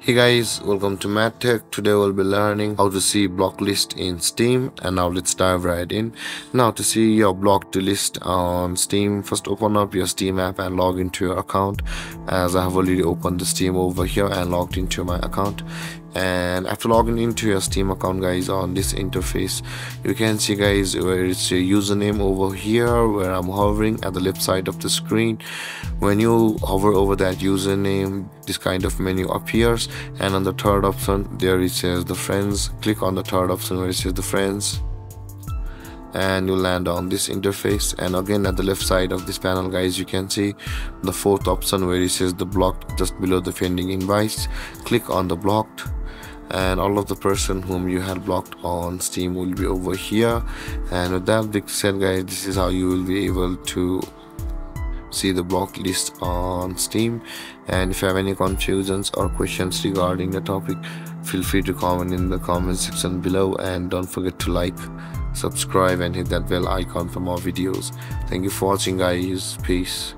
Hey guys, welcome to MadTech. Today we'll be learning how to see block list in Steam, and now let's dive right in. Now to see your blocked list on Steam, first open up your Steam app and log into your account, as I have already opened the Steam over here and logged into my account. And after logging into your Steam account guys, on this interface you can see guys where it's your username over here, where I'm hovering at the left side of the screen. When you hover over that username, this kind of menu appears, and on the third option there it says the friends. Click on the third option where it says the friends, and you land on this interface. And again at the left side of this panel guys, you can see the fourth option where it says the blocked, just below the pending invites. Click on the blocked, and all of the person whom you had blocked on Steam will be over here. And with that being said guys, this is how you will be able to see the block list on Steam. And if you have any confusions or questions regarding the topic, feel free to comment in the comment section below, and don't forget to like, subscribe and hit that bell icon for more videos. Thank you for watching guys. Peace.